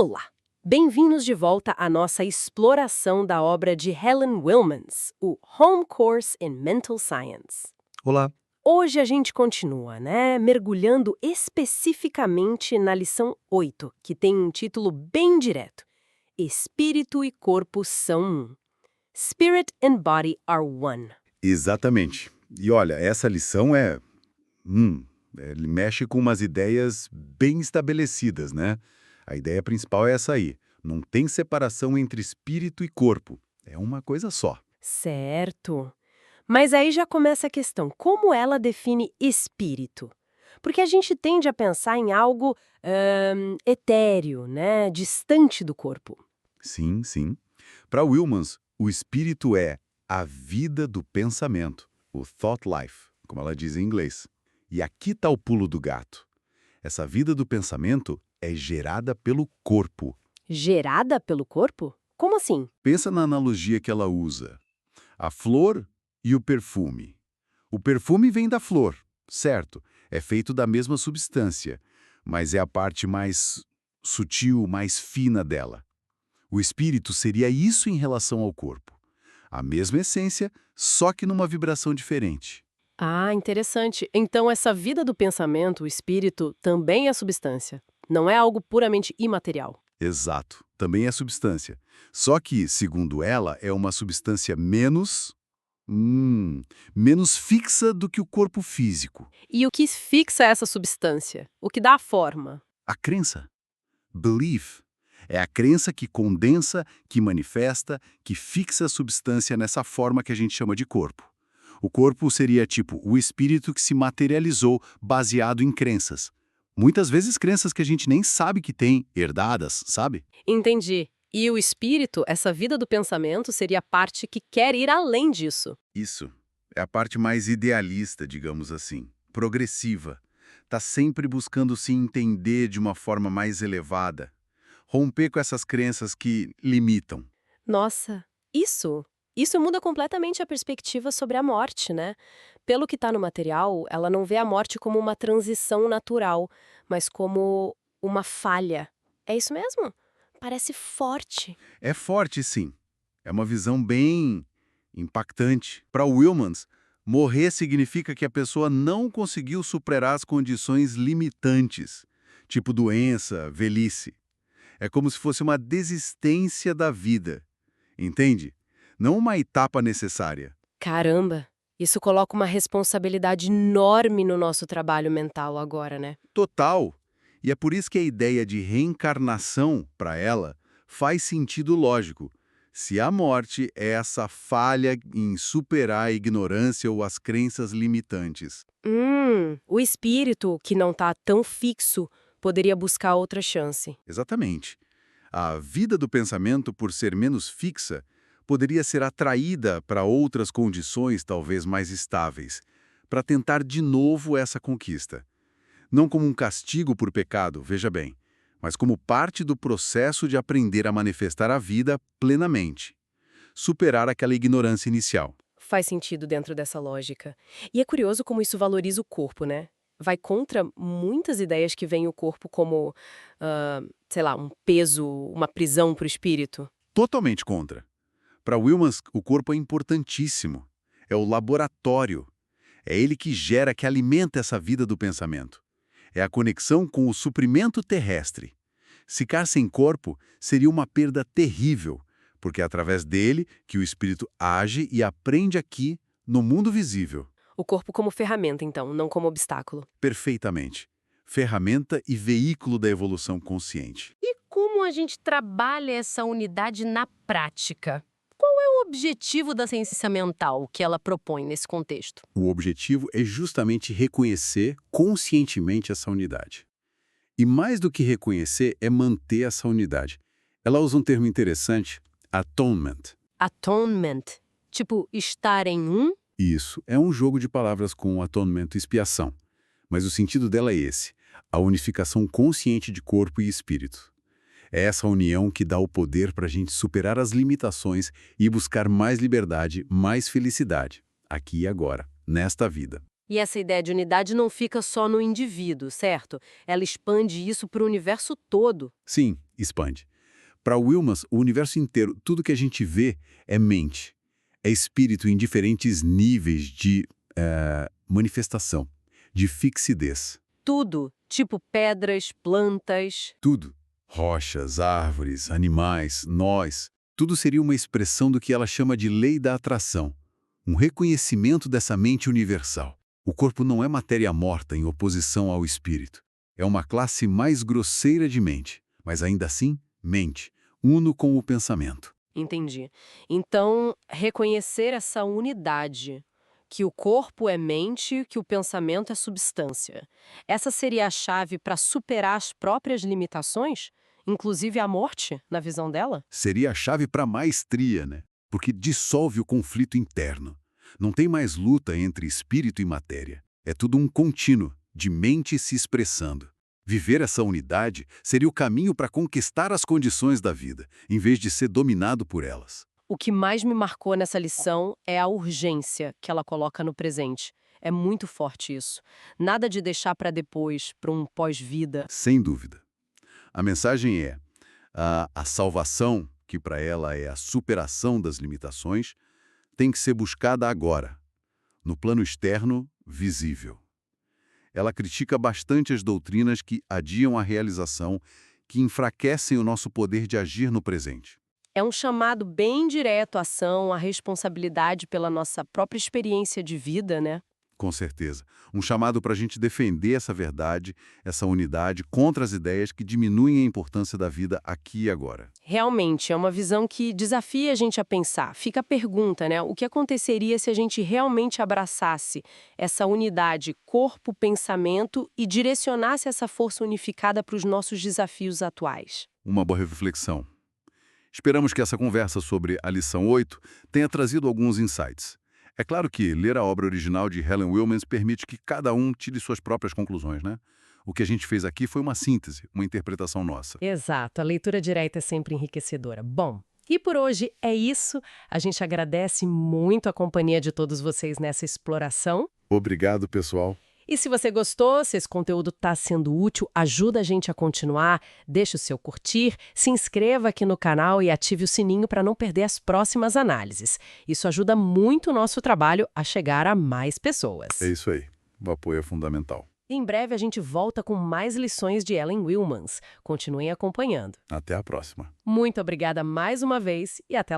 Olá! Bem-vindos de volta à nossa exploração da obra de Helen Wilmans, o Home Course in Mental Science. Olá. Hoje a gente continua, mergulhando especificamente na lição 8, que tem um título bem direto: Espírito e corpo são um. Spirit and body are one. Exatamente. E olha, essa lição ele mexe com umas ideias bem estabelecidas, né? A ideia principal é essa aí. Não tem separação entre espírito e corpo. É uma coisa só. Certo. Mas aí já começa a questão, como ela define espírito? Porque a gente tende a pensar em algo etéreo, distante do corpo. Sim, sim. Para Wilmans, o espírito é a vida do pensamento, o thought life, como ela diz em inglês. E aqui está o pulo do gato. Essa vida do pensamento é gerada pelo corpo. Gerada pelo corpo? Como assim? Pensa na analogia que ela usa. A flor e o perfume. O perfume vem da flor, certo? É feito da mesma substância, mas é a parte mais sutil, mais fina dela. O espírito seria isso em relação ao corpo. A mesma essência, só que numa vibração diferente. Ah, interessante. Então essa vida do pensamento, o espírito, também é substância. Não é algo puramente imaterial. Exato, também é substância. Só que, segundo ela, é uma substância menos fixa do que o corpo físico. E o que fixa essa substância? O que dá a forma? A crença. Belief é a crença que condensa, que manifesta, que fixa a substância nessa forma que a gente chama de corpo. O corpo seria tipo o espírito que se materializou baseado em crenças. Muitas vezes crenças que a gente nem sabe que tem, herdadas, sabe? Entendi. E o espírito, essa vida do pensamento, seria a parte que quer ir além disso. Isso. É a parte mais idealista, digamos assim. Progressiva. Está sempre buscando se entender de uma forma mais elevada. Romper com essas crenças que limitam. Nossa, isso muda completamente a perspectiva sobre a morte, né? Pelo que está no material, ela não vê a morte como uma transição natural, mas como uma falha. É isso mesmo? Parece forte. É forte, sim. É uma visão bem impactante. Para Wilmans, morrer significa que a pessoa não conseguiu superar as condições limitantes, tipo doença, velhice. É como se fosse uma desistência da vida, entende? Não uma etapa necessária. Caramba, isso coloca uma responsabilidade enorme no nosso trabalho mental agora, né? Total. E é por isso que a ideia de reencarnação, para ela, faz sentido lógico. Se a morte é essa falha em superar a ignorância ou as crenças limitantes. O espírito, que não está tão fixo, poderia buscar outra chance. Exatamente. A vida do pensamento, por ser menos fixa, poderia ser atraída para outras condições talvez mais estáveis, para tentar de novo essa conquista. Não como um castigo por pecado, veja bem, mas como parte do processo de aprender a manifestar a vida plenamente. Superar aquela ignorância inicial. Faz sentido dentro dessa lógica. E é curioso como isso valoriza o corpo, né? Vai contra muitas ideias que veem o corpo como, sei lá, um peso, uma prisão para o espírito. Totalmente contra. Para Wilmans, o corpo é importantíssimo. É o laboratório. É ele que gera, que alimenta essa vida do pensamento. É a conexão com o suprimento terrestre. Ficar sem corpo seria uma perda terrível, porque é através dele que o espírito age e aprende aqui, no mundo visível. O corpo como ferramenta, então, não como obstáculo. Perfeitamente. Ferramenta e veículo da evolução consciente. E como a gente trabalha essa unidade na prática? Qual é o objetivo da ciência mental que ela propõe nesse contexto? O objetivo é justamente reconhecer conscientemente essa unidade. E mais do que reconhecer, é manter essa unidade. Ela usa um termo interessante, atonement. Atonement. Tipo, estar em um? Isso, é um jogo de palavras com atonement e expiação. Mas o sentido dela é esse, a unificação consciente de corpo e espírito. É essa união que dá o poder para a gente superar as limitações e buscar mais liberdade, mais felicidade, aqui e agora, nesta vida. E essa ideia de unidade não fica só no indivíduo, certo? Ela expande isso para o universo todo. Sim, expande. Para Wilmans, o universo inteiro, tudo que a gente vê é mente. É espírito em diferentes níveis de manifestação, de fixidez. Tudo, tipo pedras, plantas. Tudo. Rochas, árvores, animais, nós. Tudo seria uma expressão do que ela chama de lei da atração. Um reconhecimento dessa mente universal. O corpo não é matéria morta em oposição ao espírito. É uma classe mais grosseira de mente, mas ainda assim, mente, uno com o pensamento. Entendi. Então, reconhecer essa unidade, que o corpo é mente, que o pensamento é substância. Essa seria a chave para superar as próprias limitações? Inclusive a morte, na visão dela? Seria a chave para a maestria, né? Porque dissolve o conflito interno. Não tem mais luta entre espírito e matéria. É tudo um contínuo, de mente se expressando. Viver essa unidade seria o caminho para conquistar as condições da vida, em vez de ser dominado por elas. O que mais me marcou nessa lição é a urgência que ela coloca no presente. É muito forte isso. Nada de deixar para depois, para um pós-vida. Sem dúvida. A mensagem é: a salvação, que para ela é a superação das limitações, tem que ser buscada agora, no plano externo, visível. Ela critica bastante as doutrinas que adiam a realização, que enfraquecem o nosso poder de agir no presente. É um chamado bem direto à ação, à responsabilidade pela nossa própria experiência de vida, né? Com certeza. Um chamado para a gente defender essa verdade, essa unidade, contra as ideias que diminuem a importância da vida aqui e agora. Realmente, é uma visão que desafia a gente a pensar. Fica a pergunta, né? O que aconteceria se a gente realmente abraçasse essa unidade corpo, pensamento e direcionasse essa força unificada para os nossos desafios atuais? Uma boa reflexão. Esperamos que essa conversa sobre a lição 8 tenha trazido alguns insights. É claro que ler a obra original de Helen Wilmans permite que cada um tire suas próprias conclusões, né? O que a gente fez aqui foi uma síntese, uma interpretação nossa. Exato, a leitura direta é sempre enriquecedora. Bom, e por hoje é isso. A gente agradece muito a companhia de todos vocês nessa exploração. Obrigado, pessoal. E se você gostou, se esse conteúdo está sendo útil, ajuda a gente a continuar, deixe o seu curtir, se inscreva aqui no canal e ative o sininho para não perder as próximas análises. Isso ajuda muito o nosso trabalho a chegar a mais pessoas. É isso aí. O apoio é fundamental. Em breve a gente volta com mais lições de Helen Wilmans. Continuem acompanhando. Até a próxima. Muito obrigada mais uma vez e até lá.